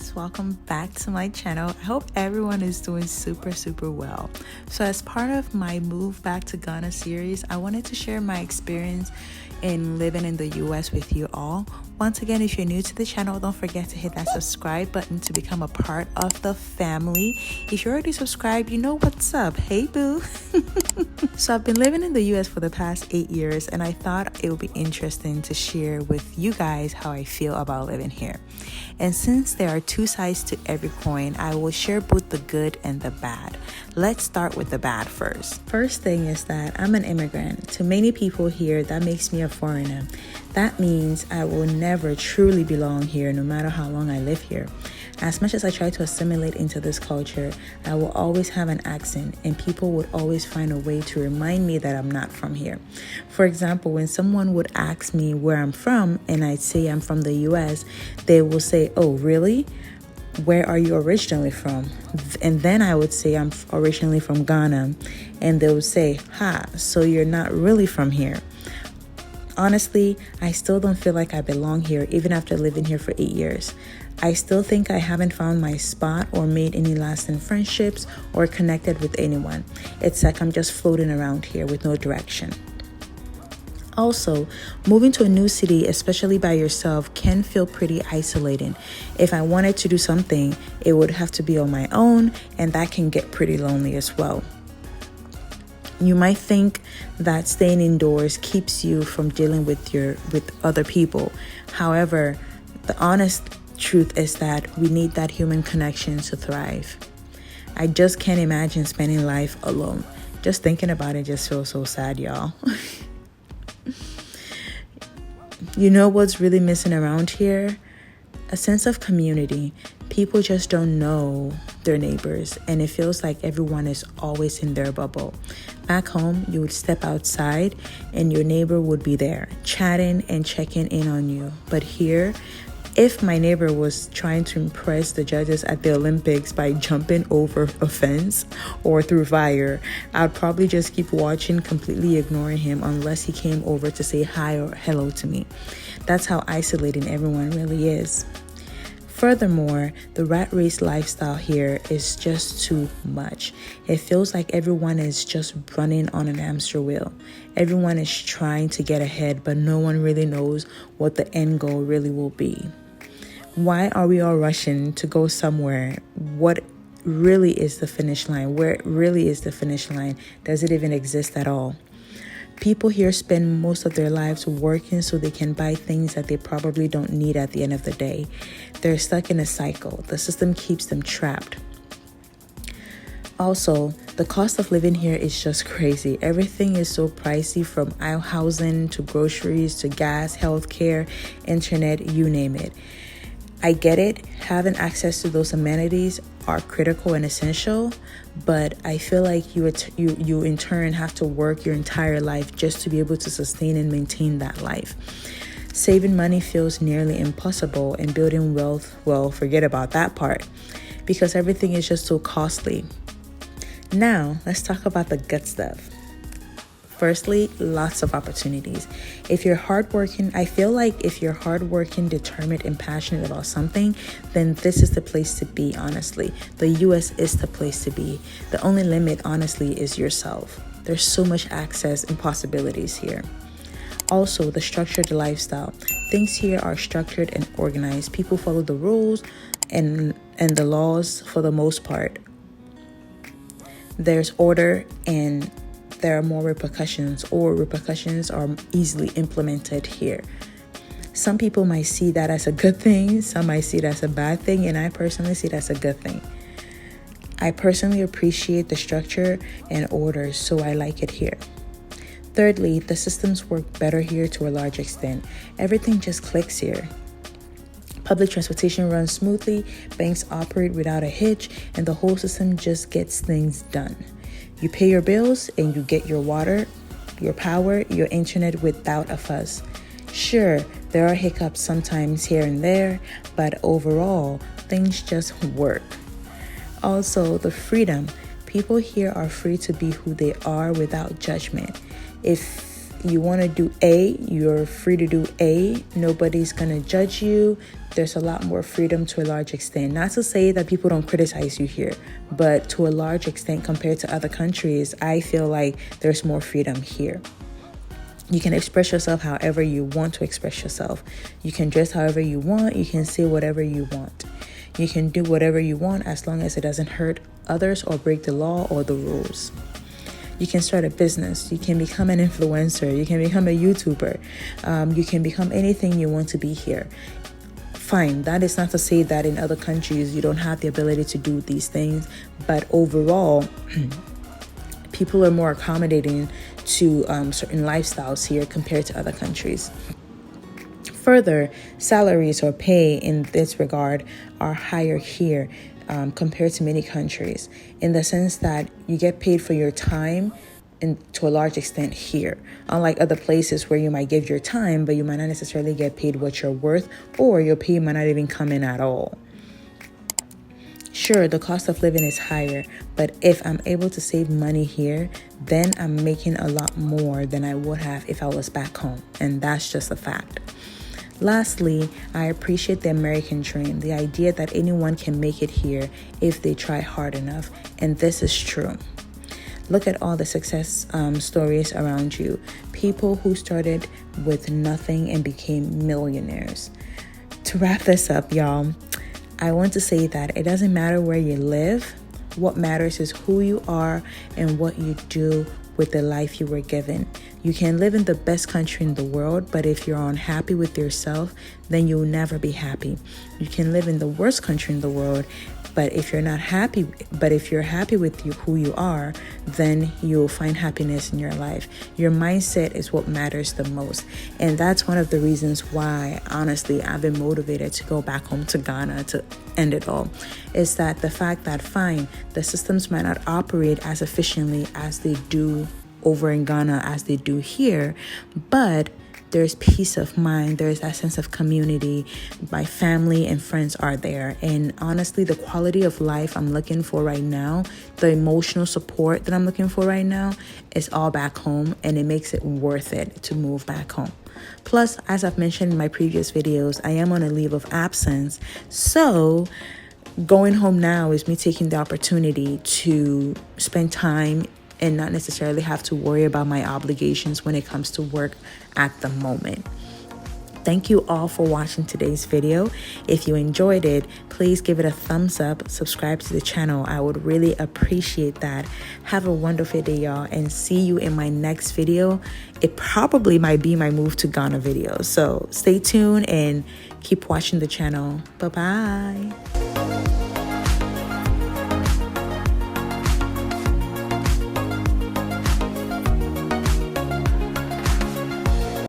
guys, welcome back to my channel. I hope everyone is doing super well. So as part of my move back to Ghana series, I wanted to share my experience in living in the US with you all. Once again, if you're new to the channel, don't forget to hit that subscribe button to become a part of the family. If you're already subscribed, you know what's up. Hey boo. So I've been living in the US for the past 8 years, and I thought it would be interesting to share with you guys how I feel about living here. And since there are two sides to every coin, I will share both the good and the bad. Let's start with the bad first. First thing is that I'm an immigrant. To many people here, that makes me a foreigner. That means I will never truly belong here no matter how long I live here. As much as I try to assimilate into this culture, I will always have an accent, and people would always find a way to remind me that I'm not from here. For example, when someone would ask me where I'm from and I'd say I'm from the US, they will say, "Oh, really? Where are you originally from?" And then I would say I'm originally from Ghana, and they would say, "Ha, so you're not really from here." Honestly, I still don't feel like I belong here even after living here for 8 years. I still think I haven't found my spot or made any lasting friendships or connected with anyone. It's like I'm just floating around here with no direction. Also, moving to a new city, especially by yourself, can feel pretty isolating. If I wanted to do something, it would have to be on my own, and that can get pretty lonely as well. You might think that staying indoors keeps you from dealing with other people. However, the honest truth is that we need that human connection to thrive. I just can't imagine spending life alone. Just thinking about it just feels so sad, y'all. You know what's really missing around here? A sense of community. People just don't know their neighbors, and it feels like everyone is always in their bubble. Back home, you would step outside and your neighbor would be there, chatting and checking in on you. But here, if my neighbor was trying to impress the judges at the Olympics by jumping over a fence or through fire, I'd probably just keep watching, completely ignoring him unless he came over to say hi or hello to me. That's how isolating everyone really is. Furthermore, the rat race lifestyle here is just too much. It feels like everyone is just running on an hamster wheel. Everyone is trying to get ahead, but no one really knows what the end goal really will be. Why are we all rushing to go somewhere? What really is the finish line? Where really is the finish line? Does it even exist at all? People here spend most of their lives working so they can buy things that they probably don't need at the end of the day. They're stuck in a cycle. The system keeps them trapped. Also, the cost of living here is just crazy. Everything is so pricey, from housing to groceries to gas, healthcare, internet, you name it. I get it, having access to those amenities are critical and essential, but I feel like you in turn have to work your entire life just to be able to sustain and maintain that life. Saving money feels nearly impossible, and building wealth, well, forget about that part, because everything is just so costly. Now, let's talk about the good stuff. Firstly, lots of opportunities. If you're hardworking, I feel like if you're hardworking, determined, and passionate about something, then this is the place to be, honestly. The US is the place to be. The only limit, honestly, is yourself. There's so much access and possibilities here. Also, the structured lifestyle. Things here are structured and organized. People follow the rules and the laws for the most part. There's order, and there are more repercussions, or repercussions are easily implemented here. Some people might see that as a good thing, some might see it as a bad thing, and I personally see it as a good thing. I personally appreciate the structure and order, so I like it here. Thirdly, the systems work better here to a large extent. Everything just clicks here. Public transportation runs smoothly, banks operate without a hitch, and the whole system just gets things done. You pay your bills and you get your water, your power, your internet without a fuss. Sure, there are hiccups sometimes here and there, but overall, things just work. Also, the freedom. People here are free to be who they are without judgment. If you want to do A, you're free to do A. Nobody's going to judge you. There's a lot more freedom to a large extent. Not to say that people don't criticize you here, but to a large extent compared to other countries, I feel like there's more freedom here. You can express yourself however you want to express yourself. You can dress however you want. You can say whatever you want. You can do whatever you want as long as it doesn't hurt others or break the law or the rules. You can start a business. You can become an influencer. You can become a YouTuber. You can become anything you want to be here. Fine, that is not to say that in other countries you don't have the ability to do these things, but overall, people are more accommodating to certain lifestyles here compared to other countries. Further, salaries or pay in this regard are higher here compared to many countries, in the sense that you get paid for your time and to a large extent here, unlike other places where you might give your time, but you might not necessarily get paid what you're worth, or your pay might not even come in at all. Sure, the cost of living is higher, but if I'm able to save money here, then I'm making a lot more than I would have if I was back home, and that's just a fact. Lastly, I appreciate the American dream, the idea that anyone can make it here if they try hard enough, and this is true. Look at all the success stories around you. People who started with nothing and became millionaires. To wrap this up, y'all, I want to say that it doesn't matter where you live. What matters is who you are and what you do with the life you were given. You can live in the best country in the world, but if you're unhappy with yourself, then you'll never be happy. You can live in the worst country in the world, but if you're happy with who you are, then you'll find happiness in your life. Your mindset is what matters the most. And that's one of the reasons why, honestly, I've been motivated to go back home to Ghana to end it all. Is that the fact that, fine, the systems might not operate as efficiently as they do over in Ghana as they do here, but there's peace of mind. There's that sense of community. My family and friends are there. And honestly, the quality of life I'm looking for right now, the emotional support that I'm looking for right now is all back home, and it makes it worth it to move back home. Plus, as I've mentioned in my previous videos, I am on a leave of absence. So going home now is me taking the opportunity to spend time and not necessarily have to worry about my obligations when it comes to work at the moment. Thank you all for watching today's video. If you enjoyed it, please give it a thumbs up, subscribe to the channel. I would really appreciate that. Have a wonderful day, y'all, and see you in my next video. It probably might be my move to Ghana video. So stay tuned and keep watching the channel. Bye-bye.